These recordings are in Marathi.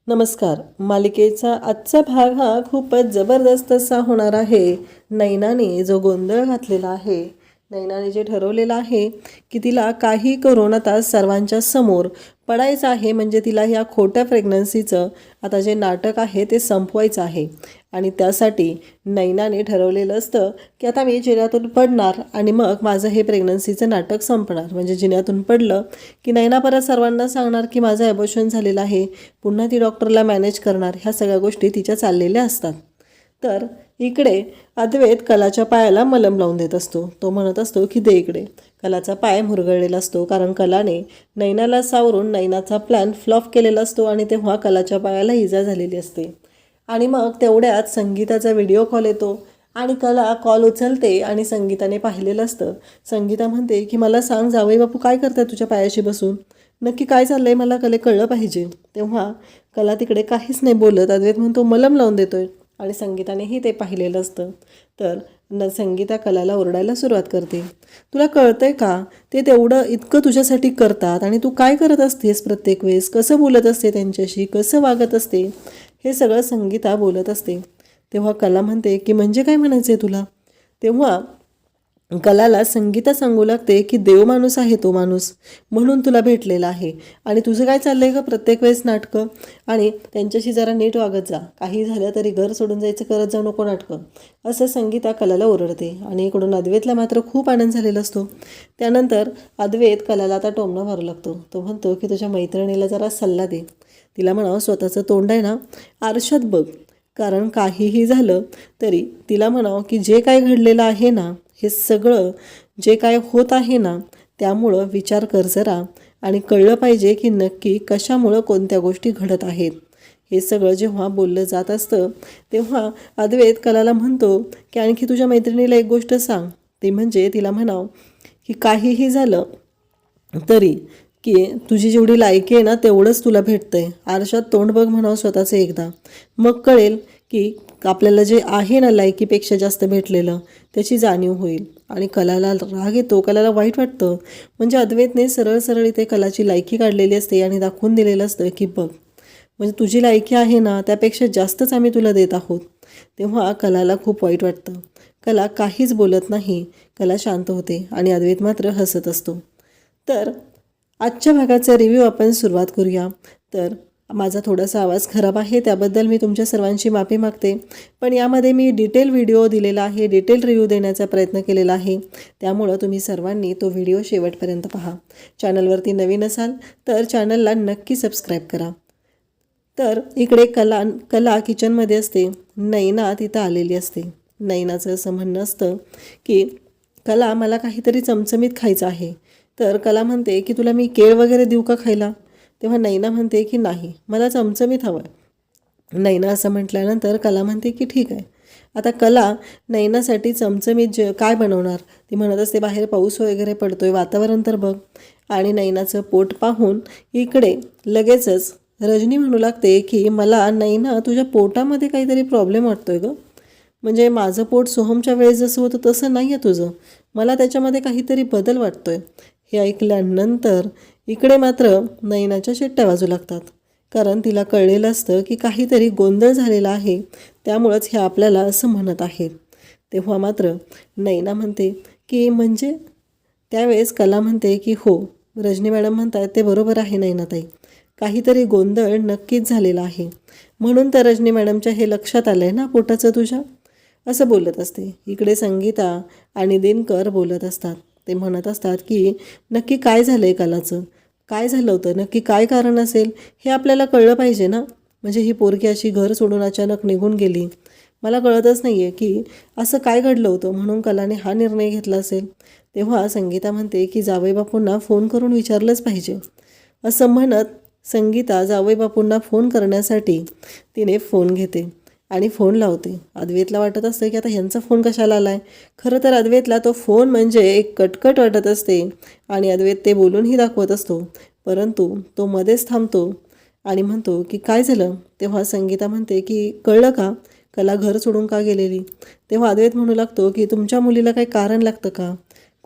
नमस्कार. मालिकेचा आजचा भाग हा खूपच जबरदस्त असा होणार आहे. नैनाने जो गोंधळ घातलेला आहे, नैनाने जे ठरवलेलं आहे की तिला काही करून आता सर्वांच्या समोर पडायचं आहे, म्हणजे तिला ह्या खोट्या प्रेग्नन्सीचं आता जे नाटक आहे ते संपवायचं आहे. आणि त्यासाठी नैनाने ठरवलेलं असतं की आता मी जिन्यातून पडणार आणि मग माझं हे प्रेग्नन्सीचं नाटक संपणार. म्हणजे जिन्यातून पडलं की नैना परत सर्वांना सांगणार की माझं ॲबॉर्शन झालेलं आहे, पुन्हा ती डॉक्टरला मॅनेज करणार. ह्या सगळ्या गोष्टी तिच्या चाललेल्या असतात. तर इकडे अद्वैत कलाच्या पायाला मलम लावून देत असतो. तो म्हणत असतो की दे इकडे. कलाचा पाय मुरगळलेला असतो, कारण कलाने नैनाला सावरून नैनाचा प्लॅन फ्लॉप केलेला असतो आणि तेव्हा कलाच्या पायाला इजा झालेली असते. आणि मग तेवढ्यात संगीताचा व्हिडिओ कॉल येतो आणि कला कॉल उचलते आणि संगीताने पाहिलेलं असतं. संगीता म्हणते की मला सांग जावई बापू काय करतात तुझ्या पायाशी बसून, नक्की काय चाललंय, मला कळलं पाहिजे. तेव्हा कला तिकडे काहीच नाही बोलत. अद्वैत म्हणतो मलम लावून देतोय आणि संगीतानेही ते पाहिलेलं असतं. तर संगीता कलाला ओरडायला सुरुवात करते, तुला कळतंय का ते तेवढं इतकं तुझ्यासाठी करतात आणि तू काय करत असतेस प्रत्येक वेळेस, कसं बोलत असते त्यांच्याशी, कसं वागत असते, हे सगळं संगीता बोलत असते. तेव्हा कला म्हणते की म्हणजे काय म्हणायचं आहे तुला. तेव्हा कलाला संगीता सांगू लागते की देव माणूस आहे तो माणूस, म्हणून तुला भेटलेला आहे आणि तुझं काय चाललंय का प्रत्येक वेळेस नाटकं, आणि त्यांच्याशी जरा नीट वागत जा, काही झालं तरी घर सोडून जायचं करत जाऊ नको नाटकं, असं संगीता कलाला ओरडते. आणि इकडून अद्वैतला मात्र खूप आनंद झालेला असतो. त्यानंतर अद्वैत कलाला आता टोमणं मारू लागतो. तो म्हणतो की तुझ्या मैत्रिणीला जरा सल्ला दे, तिला म्हणावं स्वतःचं तोंड आहे ना आरशात बघ, कारण काहीही झालं तरी तिला म्हणावं की जे काय घडलेलं आहे ना, हे सगळं जे काय होत आहे ना, त्यामुळं विचार कर जरा आणि कळलं पाहिजे की नक्की कशामुळं कोणत्या गोष्टी घडत आहेत. हे सगळं जेव्हा बोललं जात असतं तेव्हा अद्वैत कलाला म्हणतो की आणखी तुझ्या मैत्रिणीला एक गोष्ट सांग, ती म्हणजे तिला म्हणावं की काहीही झालं तरी की तुझी जेवढी लायकी आहे ना तेवढंच तुला भेटतंय. आरशात तोंड बघ म्हणावं स्वतःचं एकदा, मग कळेल की आपल्याला जे आहे ना लायकीपेक्षा जास्त भेटलेलं, त्याची जाणीव होईल. आणि कलाला राग येतो, कलाला वाईट वाटतं. म्हणजे अद्वैतने सरळ सरळ इथे कलाची लायकी काढलेली असते आणि दाखवून दिलेलं असतं की बघ, म्हणजे तुझी लायकी आहे ना त्यापेक्षा जास्तच आम्ही तुला देत आहोत. तेव्हा कलाला खूप वाईट वाटतं. कला काहीच बोलत नाही, कला शांत होते आणि अद्वैत मात्र हसत असतो. तर आजच्या भागाचा रिव्ह्यू आपण सुरुवात करूया. तर माझा थोडासा आवाज खराब आहे, त्याबद्दल मी तुमच्या सर्वांची माफी मागते. पण यामध्ये मी डिटेल व्हिडिओ दिलेला आहे, डिटेल रिव्ह्यू देण्याचा प्रयत्न केलेला आहे, त्यामुळं तुम्ही सर्वांनी तो व्हिडिओ शेवटपर्यंत पहा. चॅनलवरती नवीन असाल तर चॅनलला नक्की सबस्क्राईब करा. तर इकडे कला किचनमध्ये असते, नैना तिथं आलेली असते. नैनाचं असं म्हणणं असतं की कला मला काहीतरी चमचमीत खायचं आहे. तर कला म्हणते की तुला मी केळ वगैरे देऊ का खायला. तेव्हा नैना म्हणते की नाही, मला चमचमीत हवं आहे. नैना असं म्हटल्यानंतर कला म्हणते की ठीक आहे. आता कला नैनासाठी चमचमीत काय बनवणार, ती म्हणत असते बाहेर पाऊस वगैरे पडतोय, वातावरण तर बघ. आणि नैनाचं पोट पाहून इकडे लगेचच रजनी म्हणू लागते की मला नैना तुझ्या पोटामध्ये काहीतरी प्रॉब्लेम वाटतोय गं, म्हणजे माझं पोट सोहमच्या वेळेस जसं होतं तसं नाही आहे तुझं, मला त्याच्यामध्ये काहीतरी बदल वाटतोय. हे ऐकल्यानंतर इकडे मात्र नैनाच्या शिट्ट्या वाजू लागतात, कारण तिला कळलेलं असतं की काहीतरी गोंधळ झालेला आहे, त्यामुळंच हे आपल्याला असं म्हणत आहेत. तेव्हा मात्र नैना म्हणते की म्हणजे, त्यावेळेस कला म्हणते की हो, रजनी मॅडम म्हणतात ते बरोबर आहे नैनाताई, काहीतरी गोंधळ नक्कीच झालेला आहे, म्हणून तर रजनी मॅडमच्या हे लक्षात आलं आहे ना पोटाचं तुझ्या, असं बोलत असते. इकडे संगीता आणि दिनकर बोलत असतात. ते म्हणत असतात की नक्की काय झालं आहे कलाचं, काय झालं होतं, नक्की काय कारण असेल हे आपल्याला कळलं पाहिजे ना. म्हणजे ही पोरगी अशी घर सोडून अचानक निघून गेली, मला कळतच नाही आहे की असं काय घडलं होतं, म्हणून कलाने हा निर्णय घेतला असेल. तेव्हा संगीता म्हणते की जावई बापूंना फोन करून विचारलंच पाहिजे. असं म्हणत संगीता जावई बापूंना फोन करण्यासाठी तिने फोन घेते आणि फोन लावते. अद्वैतला वाटत असतं की आता ह्यांचा फोन कशाला आला आहे. खरं तर अद्वैतला तो फोन म्हणजे एक कटकट वाटत असते आणि अद्वैत ते बोलूनही दाखवत असतो, परंतु तो मध्येच थांबतो आणि म्हणतो की काय झालं. तेव्हा संगीता म्हणते की कळलं का कला घर सोडून का गेलेली. तेव्हा अद्वैत म्हणू लागतो की तुमच्या मुलीला काही कारण लागतं का,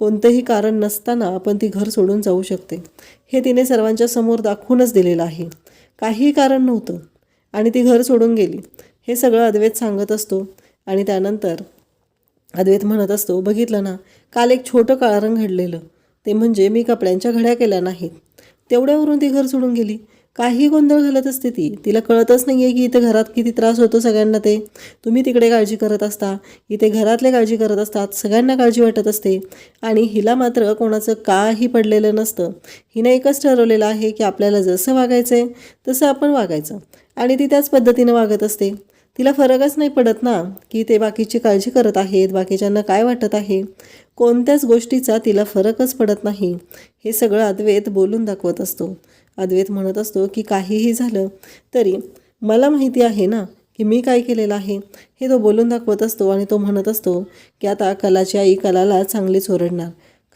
कोणतंही कारण नसताना आपण ती घर सोडून जाऊ शकते, हे तिने सर्वांच्या समोर दाखवूनच दिलेलं आहे. काहीही कारण नव्हतं, आणि ती घर सोडून गेली. हे सगळं अद्वैत सांगत असतो आणि त्यानंतर अद्वैत म्हणत असतो, बघितलं ना, काल एक छोटं कारण घडलेलं, ते म्हणजे मी कपड्यांच्या घड्या केल्या नाहीत, तेवढ्यावरून ती घर सोडून गेली. काही गोंधळ घालत असते तिला कळतच नाही आहे की इथे घरात किती त्रास होतो सगळ्यांना. ते तुम्ही तिकडे काळजी करत असता, इथे घरातले काळजी करत असतात, सगळ्यांना काळजी वाटत असते आणि हिला मात्र कोणाचं काही पडलेलं नसतं. हिनं एकच ठरवलेलं आहे की आपल्याला जसं वागायचं आहे तसं आपण वागायचं आणि ती त्याच पद्धतीनं वागत असते. तिला फरकच नाही पडत ना की ते बाकीची काळजी करत आहेत, बाकीच्यांना काय वाटत आहे, कोणत्याच गोष्टीचा तिला फरकच पडत नाही. हे सगळं अद्वैत बोलून दाखवत असतो. अद्वैत म्हणत असतो की काहीही झालं तरी मला माहिती आहे ना की मी काय केलेलं आहे, हे तो बोलून दाखवत असतो आणि तो म्हणत असतो की आता कलाची आई कलाला चांगलीच ओरडणार,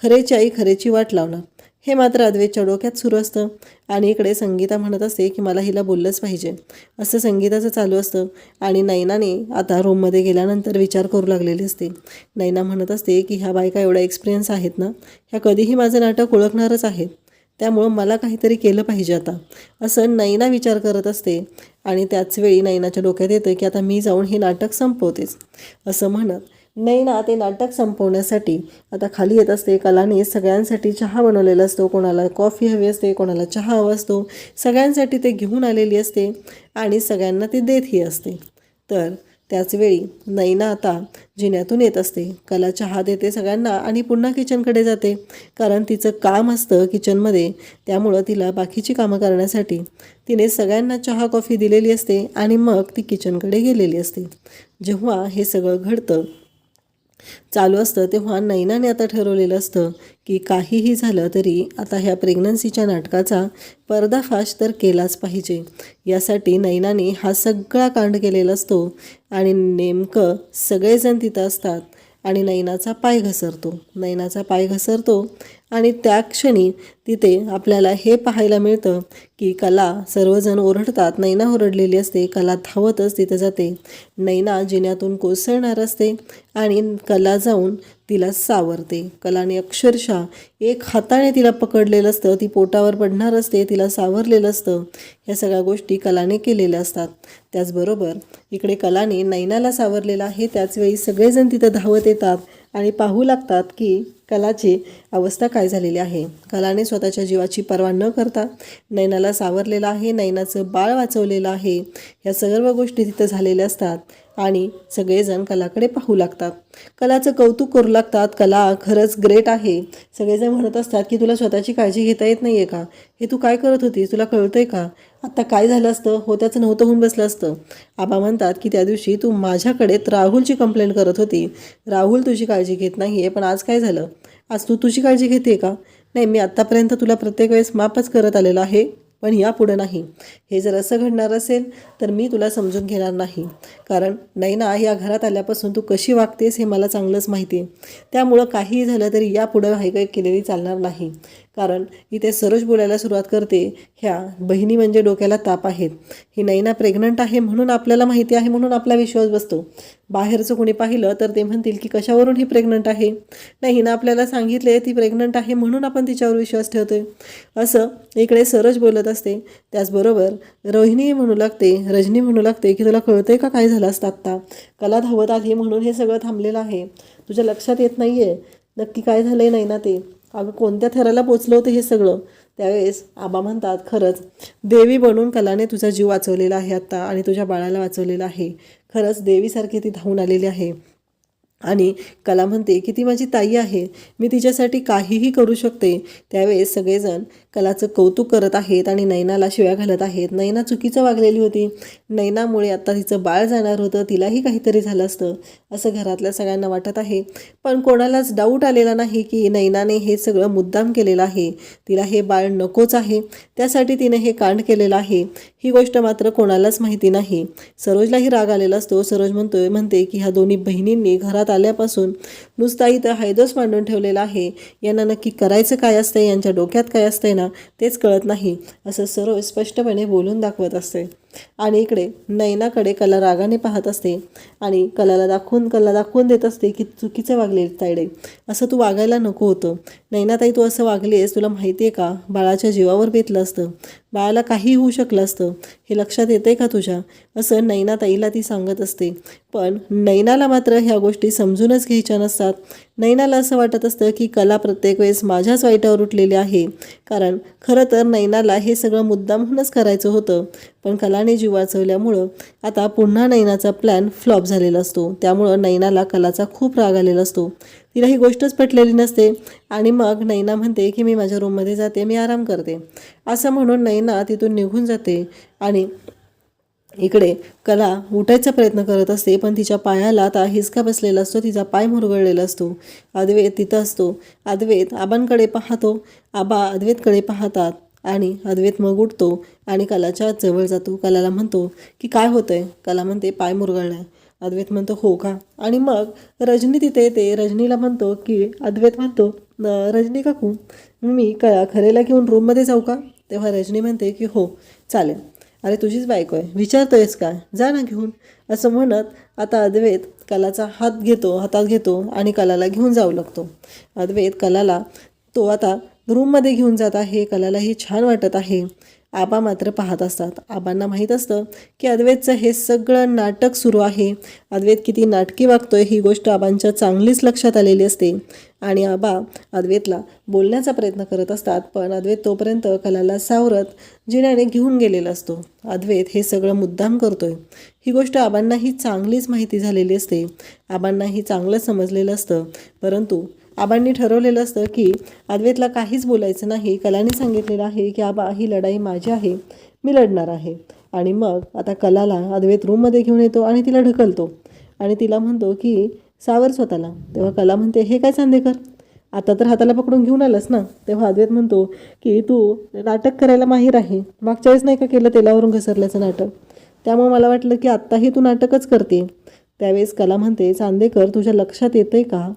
खरेची आई खरेची वाट लावणार. हे मात्र अद्वैतच्या डोक्यात सुरू असतं आणि इकडे संगीता म्हणत असते की मला हिला बोललंच पाहिजे, असं संगीताचं चालू असतं. आणि नैनाने आता रूममध्ये गेल्यानंतर विचार करू लागलेली असते. नैना म्हणत असते की ह्या बायका एवढा एक्सपिरियन्स आहेत ना, ह्या कधीही माझं नाटक ओळखणारच आहेत, त्यामुळं मला काहीतरी केलं पाहिजे आता, असं नैना विचार करत असते. आणि त्याचवेळी नैनाच्या डोक्यात येतं की आता मी जाऊन हे नाटक संपवतेच, असं म्हणत नैना ते नाटक संपवण्यासाठी आता खाली येत असते. कलाने सगळ्यांसाठी चहा बनवलेला असतो, कोणाला कॉफी हवी असते, कोणाला चहा हवा असतो, सगळ्यांसाठी ते घेऊन आलेली असते आणि सगळ्यांना ते देतही असते. तर त्याचवेळी नैना आता जिन्यातून येत असते, कला चहा देते सगळ्यांना आणि पुन्हा किचनकडे जाते, कारण तिचं काम असतं किचनमध्ये, त्यामुळं तिला बाकीची कामं करण्यासाठी तिने सगळ्यांना चहा कॉफी दिलेली असते आणि मग ती किचनकडे गेलेली असते. जेव्हा हे सगळं घडतं चालू असतं तेव्हा नैनाने आता ठरवलेलं असतं की काहीही झालं तरी आता ह्या प्रेग्नन्सीच्या नाटकाचा पर्दाफाश तर केलाच पाहिजे. यासाठी नैनाने हा सगळा कांड केलेला असतो आणि नेमकं सगळेजण तिथं असतात आणि नैनाचा पाय घसरतो आणि त्या क्षणी तिथे आपल्याला हे पाहायला मिळतं की कला, सर्वजण ओरडतात, नैना ओरडलेली असते, कला धावतच तिथं जाते. नैना जिन्यातून कोसळणार असते आणि कला जाऊन तिला सावरते. कलाने अक्षरशः एक हाताने तिला पकडलेलं असतं, ती पोटावर पडणार असते, तिला सावरलेलं असतं. ह्या सगळ्या गोष्टी कलाने केलेल्या असतात. त्याचबरोबर इकडे कलाने नैनाला सावरलेलं आहे, त्याचवेळी सगळेजण तिथं धावत येतात आणि पाहू लागतात की कलाची अवस्था काय झालेली आहे. कलाने स्वतःच्या जीवाची पर्वा न करता नैनाला सावरलेलं आहे, नैनाचं बाळ वाचवलेलं आहे. ह्या सर्व गोष्टी तिथं झालेल्या असतात आणि सगळेजण कलाकडे पाहू लागतात, कलाचं कौतुक करू लागतात. कला खरंच ग्रेट आहे. सगळेजण म्हणत असतात की तुला स्वतःची काळजी घेता येत नाही आहे का, हे तू काय करत होतीस, तुला कळतंय का, आत्ता काय झालं असतं, होत्याचं नव्हतं होऊन बसलं असतं. आबा म्हणतात की त्या दिवशी तू माझ्याकडे राहुलची कंप्लेंट करत होती, राहुल तुझी काळजी घेत नाही आहे, पण आज काय झालं, आज तू तुझी काळजी घेते का. नाही, मी आत्तापर्यंत तुला प्रत्येक वेळेस माफच करत आलेलो आहे, पण यापुढं नाही. हे जर असं घडणार असेल तर मी तुला समजून घेणार नाही, कारण नैना या घरात आल्यापासून तू कशी वागतेस हे मला चांगलंच माहिती आहे. त्यामुळं काहीही झालं तरी यापुढं हायगाय केलेली चालणार नाही. कारण इथे सरोज बोलायला सुरुवात करते, ह्या बहिणी म्हणजे डोक्याला ताप आहेत. ही नैना प्रेग्नंट आहे म्हणून आपल्याला माहिती आहे, म्हणून आपला विश्वास बसतो. बाहेरचं कोणी पाहिलं तर ते म्हणतील की कशावरून ही प्रेग्नंट आहे, नाही हिनं आपल्याला सांगितले ती प्रेग्नंट आहे म्हणून आपण तिच्यावर विश्वास ठेवतोय, असं इकडे सरोज बोलत असते. त्याचबरोबर रजनी म्हणू लागते की तुला कळतंय का काय झालं असतं आत्ता, कला धावत आली म्हणून हे सगळं थांबलेलं आहे, तुझ्या लक्षात येत नाही आहे नक्की काय झालं आहे नैना ते, अगं कोणत्या थराला पोचलं होतं हे सगळं. त्यावेळेस आबा म्हणतात खरंच देवी बनून कलाने तुझा जीव वाचवलेला आहे आत्ता आणि तुझ्या बाळाला वाचवलेला आहे, खरंच देवीसारखी ती धावून आलेली आहे. आणि कला म्हणते की ती माझी ताई आहे, मी तिच्यासाठी काहीही करू शकते. त्यावेळेस सगळेजण कलाचं कौतुक करत आहेत आणि नैनाला शिव्या घालत आहेत. नैना चुकीचं वागलेली होती, नैनामुळे आता तिचं बाळ जाणार होतं, तिलाही काहीतरी झालं असतं असं घरातल्या सगळ्यांना वाटत आहे. पण कोणालाच डाऊट आलेला नाही की नैनाने हे सगळं मुद्दाम केलेलं आहे, तिला हे बाळ नकोच आहे, त्यासाठी तिने हे कांड केलेलं आहे, ही गोष्ट मात्र कोणालाच माहिती नाही. सरोजलाही राग आलेला असतो. सरोज म्हणते की ह्या दोन्ही बहिणींनी घरात आल्यापासून नुसता इथं हैदोस मांडून ठेवलेला आहे, यांना नक्की करायचं काय असतंय, यांच्या डोक्यात काय असतंय ना तेच कळत नाही, असं सरोज स्पष्टपणे बोलून दाखवत असते. आणि इकडे नैनाकडे कला रागाने पाहत असते आणि कला दाखवून देत असते की चुकीचं वागले तायडे, असं तू वागायला नको होतं. नैनाताई तू असं वागलीस, तुला माहिती आहे का, बाळाच्या जीवावर बेतलं असतं, बाळाला काही होऊ शकलं असतं, हे लक्षात येतंय का तुझ्या, असं नैनाताईला ती सांगत असते. पण नैनाला मात्र ह्या गोष्टी समजूनच घ्यायच्या नसतात. नैनाला असं वाटत असतं की कला प्रत्येक वेळेस माझ्याच वाईटावर उठलेली आहे, कारण खरं तर नैनाला हे सगळं मुद्दामहूनच करायचं होतं, पण कलाने जीव वाचवल्यामुळं आता पुन्हा नैनाचा प्लॅन फ्लॉप झालेला असतो. त्यामुळं नैनाला कलाचा खूप राग आलेला असतो. तिला ही गोष्टच पटलेली नसते आणि मग नैना म्हणते की मी माझ्या रूममध्ये जाते, मी आराम करते, असं म्हणून नैना तिथून निघून जाते. आणि इकडे कला उठायचा प्रयत्न करत असते, पण तिच्या पायाला आता हिसका बसलेला असतो, तिचा पाय मुरगळलेला असतो. अद्वैत तिथं असतो. अद्वैत आबांकडे पाहतो, आबा अद्वैतकडे पाहतात आणि अद्वैत मग उठतो आणि कलाच्या जवळ जातो. कलाला म्हणतो की काय होतंय. कला म्हणते पाय मुरगळलाय. अद्वैत म्हणतो हो का. आणि मग रजनी तिथे येते. रजनीला म्हणतो की अद्वैत म्हणतो रजनी काकू, मी खरेला घेऊन रूममध्ये जाऊ का. तेव्हा रजनी म्हणते की हो चालेल, अरे तुझीच बायको आहे, विचारतोयस का, जा ना घेऊन, असं म्हणत आता अद्वैत कलाचा हातात घेतो आणि कलाला घेऊन जाऊ लागतो. अद्वैत कलाला तो आता रूममध्ये घेऊन जात आहे. कलालाही छान वाटत आहे. आबा मात्र पाहत असतात. आबांना माहीत असतं की अद्वैतचं हे सगळं नाटक सुरू आहे. अद्वैत किती नाटकी वागतोय ही गोष्ट आबांच्या चांगलीच लक्षात आलेली असते आणि आबा अद्वैतला बोलण्याचा प्रयत्न करत असतात, पण अद्वैत तोपर्यंत कलाला सावरत जिन्याने घेऊन गेलेला असतो. अद्वैत हे सगळं मुद्दाम करतोय ही गोष्ट आबांनाही चांगलीच माहिती झालेली असते. आबांनाही चांगलं समजलेलं असतं, परंतु आबांनी ठरवलेलं असतं की अद्वैतला काहीच बोलायचं नाही. कलाने सांगितलेलं आहे की आबा ही लढाई माझी आहे, मी लढणार आहे. आणि मग आता कलाला अद्वैत रूममध्ये घेऊन येतो आणि तिला ढकलतो आणि तिला म्हणतो की सावर स्वतःला. तेव्हा कला म्हणते हे काय चांदेकर, आता तर हाताला पकडून घेऊन आलास ना. तेव्हा अद्वैत म्हणतो की तू नाटक करायला माहीर आहे, मागच्या वेळेस नाही का केलं तेलावरून घसरल्याचं नाटक, त्यामुळे मला वाटलं की आत्ताही तू नाटकच करते. त्यावेळेस कला म्हणते चांदेकर तुझ्या लक्षात येतंय का,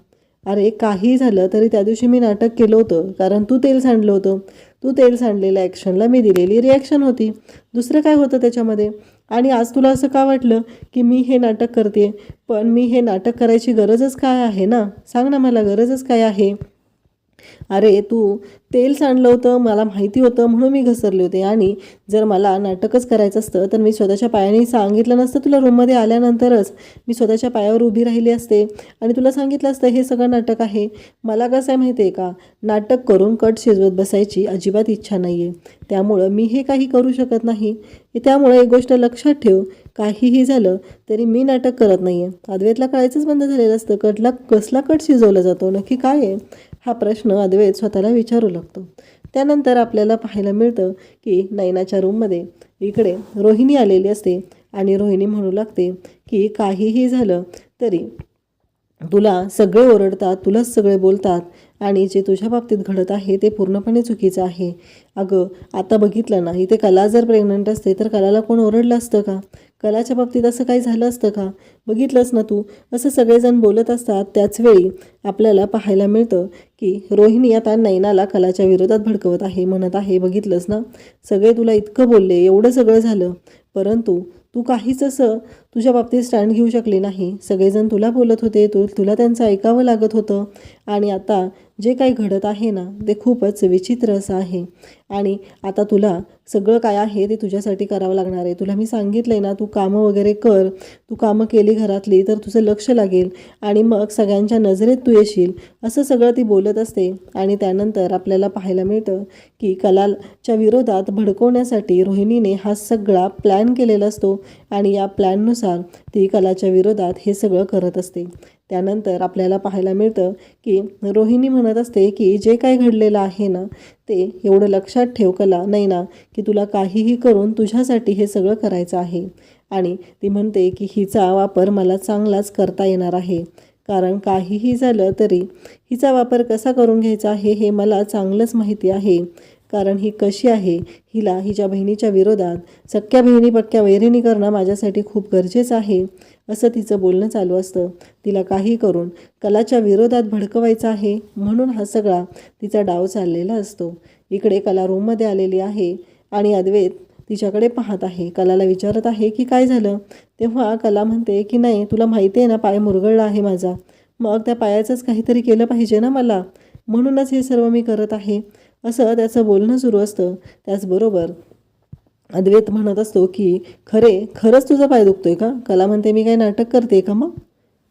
अरे काही झालं तरी त्या दिवशी मी नाटक केलं होतं, कारण तू तेल सांडलं होतं. तू तेल सांडलेल्या ॲक्शनला मी दिलेली रिॲक्शन होती, दुसरं काय होतं त्याच्यामध्ये. आणि आज तुला असं का वाटलं की मी हे नाटक करते, पण मी हे नाटक करायची गरजच काय आहे ना, सांग ना मला, गरजच काय आहे. अरे तू तेल सांडलं होतं, मला माहिती होतं म्हणून मी घसरले होते, आणि जर मला नाटकच करायचं असतं तर मी स्वतःच्या पायाने सांगितलं नसतं तुला. रूममध्ये आल्यानंतरच मी स्वतःच्या पायावर उभी राहिली असते आणि तुला सांगितलं असतं हे सगळं नाटक आहे. मला कसं आहे माहिती आहे का, नाटक करून कट शिजवत बसायची अजिबात इच्छा नाही आहे, त्यामुळं मी हे काही करू शकत नाही. त्यामुळे एक गोष्ट लक्षात ठेव, काहीही झालं तरी मी नाटक करत नाही आहे. अद्वैतला कळायचंच बंद झालेलं असतं. कसला कट शिजवला जातो, नक्की काय आहे हा प्रश्न अद्वैत स्वतःला विचारू लागतो. त्यानंतर आपल्याला पाहायला मिळतं की नैनाच्या रूममध्ये इकडे रोहिणी आलेली असते आणि रोहिणी म्हणू लागते की काहीही झालं तरी तुला सगळे ओरडतात, तुलाच सगळे बोलतात आणि जे तुझ्या बाबतीत घडत आहे ते पूर्णपणे चुकीचं आहे. अगं आता बघितलं ना, इथे कला जर प्रेग्नंट असते तर कलाला कोण ओरडलं असतं का, कलाच्या बाबतीत असं काही झालं असतं का, बघितलंस ना तू, असं सगळेजण बोलत असतात. त्याचवेळी आपल्याला पाहायला मिळतं की रोहिणी आता नैनाला कलाच्या विरोधात भडकवत आहे, म्हणत आहे बघितलंस ना, सगळे तुला इतकं बोलले, एवढं सगळं झालं, परंतु तू काहीच असं तुझ्या बाबतीत स्टँड घेऊ शकली नाही. सगळेजण तुला बोलत होते, तुला त्यांचं ऐकावं लागत होतं, आणि आता जे काही घडत आहे ना ते खूपच विचित्र असं आहे. आणि आता तुला सगळं काय आहे ते तुझ्यासाठी करावं लागणार आहे. तुला मी सांगितलं आहे ना, तू कामं वगैरे कर, तू कामं केली घरातली तर तुझं लक्ष लागेल आणि मग सगळ्यांच्या नजरेत तू येशील, असं सगळं ती बोलत असते. आणि त्यानंतर आपल्याला पाहायला मिळतं की कलाच्या विरोधात भडकवण्यासाठी रोहिणीने हा सगळा प्लॅन केलेला असतो आणि या प्लॅननुसार ती कलाच्या विरोधात हे सगळं करत असते. त्यानंतर आपल्याला पाहायला मिळतं की रोहिणी म्हणत असते की जे काय घडलेलं आहे ना ते एवढं लक्षात ठेव कला, नाही ना, की तुला काहीही करून तुझ्यासाठी हे सगळं करायचं आहे. आणि ती म्हणते की हिचा वापर मला चांगलाच करता येणार आहे, कारण काहीही झालं तरी हिचा वापर कसा करून घ्यायचा आहे हे मला चांगलंच माहिती आहे, कारण ही कशी आहे, हिला हिच्या बहिणीच्या विरोधात सख्या बहिणी पक्क्या वैरिणी करणं माझ्यासाठी खूप गरजेचं आहे, असं तिचं बोलणं चालू असतं. तिला काही करून कलाच्या विरोधात भडकवायचं आहे, म्हणून हा सगळा तिचा डाव चाललेला असतो. इकडे कला रूममध्ये आलेली आहे आणि अद्वैत तिच्याकडे पाहत आहे. कलाला विचारत आहे की काय झालं. तेव्हा कला म्हणते की नाही, तुला माहिती आहे ना पाय मुरगळला आहे माझा, मग त्या पायाचंच काहीतरी केलं पाहिजे ना मला. म्हणूनच हे सर्व मी करत आहे, असं त्याचं बोलणं सुरू असतं. त्याचबरोबर अद्वैत म्हणत असतो की खरंच तुझा पाय दुखतोय का? कला म्हणते मी काय नाटक करते का? मग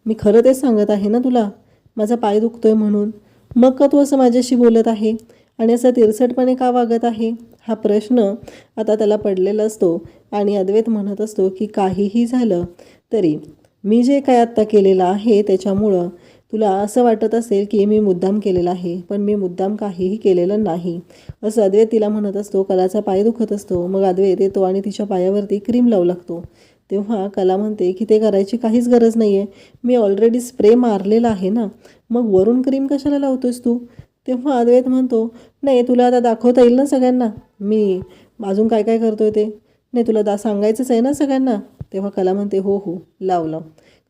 मी खरं तेच सांगत आहे ना तुला, माझा पाय दुखतोय म्हणून. मग का तू असं माझ्याशी बोलत आहे आणि असं तिरसटपणे का वागत आहे? हा प्रश्न आता त्याला पडलेला असतो. आणि अद्वैत म्हणत असतो की काहीही झालं तरी मी जे काय आत्ता केलेलं आहे त्याच्यामुळं तुला असं वाटत असेल की मी मुद्दाम केलेलं आहे, पण मी मुद्दाम काहीही केलेलं नाही, असं अद्वैत तिला म्हणत असतो. कलाचा पाय दुखत असतो. मग अद्वैत येतो आणि तिच्या पायावरती क्रीम लावू लागतो. तेव्हा कला म्हणते की ते करायची काहीच गरज नाही आहे, मी ऑलरेडी स्प्रे मारलेला आहे ना, मग वरून क्रीम कशाला लावतोस तू? तेव्हा अद्वैत म्हणतो नाही, तुला आता दाखवता येईल ना सगळ्यांना मी अजून काय काय करतोय ते. नाही, तुला सांगायचंच आहे ना सगळ्यांना. तेव्हा कला म्हणते हो हो, लाव.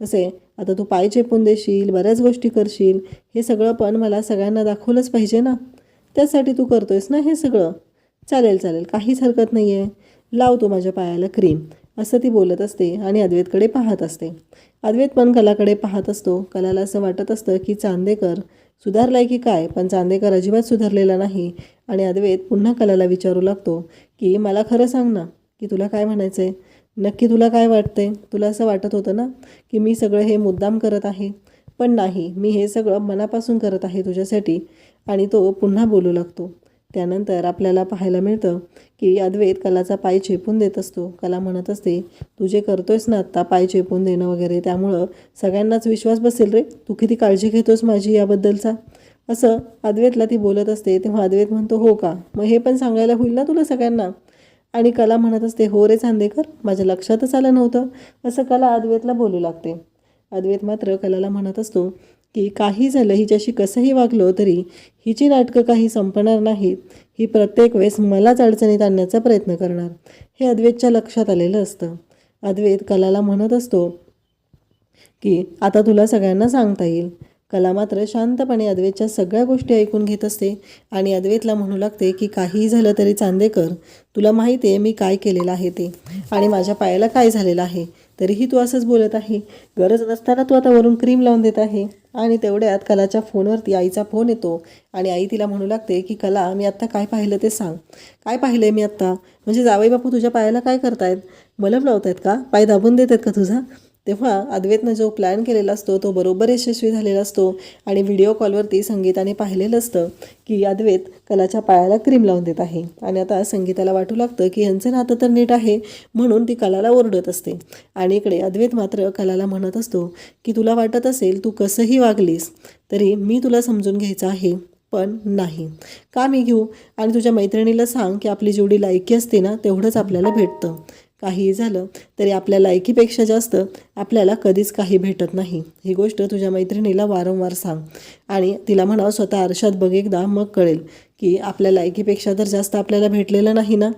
कसे आता तू पाय चेपून देशील, बऱ्याच गोष्टी करशील, हे सगळं पण मला सगळ्यांना दाखवलंच पाहिजे ना, त्यासाठी तू करतोयस ना हे सगळं. चालेल, काहीच हरकत नाही आहे, लाव तू माझ्या पायाला क्रीम, असं ती बोलत असते आणि अद्वैतकडे पाहत असते. अद्वैत पण कलाकडे पाहत असतो. कलाला असं वाटत असतं की चांदेकर सुधारलाय की काय, पण चांदेकर अजिबात सुधारलेला नाही. आणि अद्वैत पुन्हा कलाला विचारू लागतो की मला खरं सांग ना, की तुला काय म्हणायचं आहे, नक्की तुला काय वाटतंय? तुला असं वाटत होतं ना की मी सगळं हे मुद्दाम करत आहे, पण नाही, मी हे सगळं मनापासून करत आहे तुझ्यासाठी. आणि तो पुन्हा बोलू लागतो. त्यानंतर आपल्याला पाहायला मिळतं की अद्वैत कलाचा पाय चेपून देत असतो. कला म्हणत असते तू जे करतोयस ना आत्ता, पाय चेपून देणं वगैरे, त्यामुळं सगळ्यांनाच विश्वास बसेल रे, तू किती काळजी घेतोस माझी याबद्दलचा, असं अद्वैतला ती बोलत असते. तेव्हा अद्वैत म्हणतो हो का, मग हे पण सांगायला होईल ना तुला सगळ्यांना. आणि कला म्हणत असते हो रे चांदेकर, माझ्या लक्षातच आलं नव्हतं, असं कला अद्वैतला बोलू लागते. अद्वैत मात्र कलाला म्हणत असतो की काही झालं, हिच्याशी कसंही वागलो तरी हिची नाटकं काही संपणार नाहीत, ही प्रत्येक वेळेस मलाच अडचणीत आणण्याचा प्रयत्न करणार, हे अद्वैतच्या लक्षात आलेलं असतं. अद्वैत कलाला म्हणत असतो की आता तुला सगळ्यांना सांगता येईल. कला मात्र शांतपणे अद्वैतच्या सगळ्या गोष्टी ऐकून घेत असते आणि अद्वैतला म्हणू लागते की काहीही झालं तरी चांदेकर, तुला माहिती आहे मी काय केलेलं आहे ते, आणि माझ्या पायाला काय झालेलं आहे, तरीही तू असंच बोलत आहे. गरज नसताना तू आता वरून क्रीम लावून देत आहे. आणि तेवढ्यात कलाच्या फोनवरती आईचा फोन येतो आणि आई तिला म्हणू लागते की कला, मी आत्ता काय पाहिलं ते सांग. काय पाहिलं आहे मी आत्ता? म्हणजे जावई बापू तुझ्या पायाला काय करतायत? मलम लावतायत का? पाय दाबून देत आहेत का तुझा? तेव्हा अद्वैतनं जो प्लॅन केलेला असतो तो बरोबर यशस्वी झालेला असतो. आणि व्हिडिओ कॉलवरती संगीताने पाहिलेलं असतं की अद्वैत कलाच्या पायाला क्रीम लावून देत आहे. आणि आता संगीताला वाटू लागतं की यांचं नातं तर नीट आहे, म्हणून ती कलाला ओरडत असते. आणि इकडे अद्वैत मात्र कलाला म्हणत असतो की तुला वाटत असेल तू कसंही वागलीस तरी मी तुला समजून घ्यायचं आहे, पण नाही का मी घेऊ? आणि तुझ्या मैत्रिणीला सांग की आपली जेवढी लायकी असते ना तेवढंच आपल्याला भेटतं. काहीही झालं तरी आपल्या लायकीपेक्षा जास्त आपल्याला कधीच काही भेटत नाही, ही गोष्ट तुझ्या मैत्रिणीला वारंवार सांग. आणि तिला म्हणावं स्वतः आरशात बघ एकदा, मग कळेल की आपल्या लायकीपेक्षा तर जास्त आपल्याला भेटलेलं नाही ना.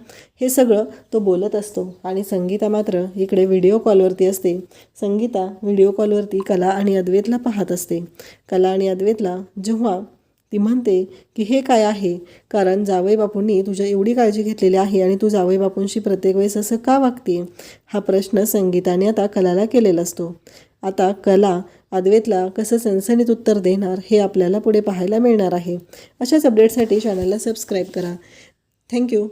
हे सगळं तो बोलत असतो. आणि संगीता मात्र इकडे व्हिडिओ कॉलवरती असते. संगीता व्हिडिओ कॉलवरती कला आणि अद्वैतला पाहत असते. कला आणि अद्वैतला जेव्हा ती म्हणते की हे काय आहे, कारण जावई बापूंनी तुझ्या एवढी काळजी घेतलेली आहे आणि तू जावई बापूंशी प्रत्येक वेळेस असं का वागते, हा प्रश्न संगीताने आता कलाला केलेला असतो. आता कला अद्वैतला कसं सणसणीत उत्तर देणार हे आपल्याला पुढे पाहायला मिळणार आहे. अशाच अपडेटसाठी चॅनलला सबस्क्राईब करा. थँक्यू.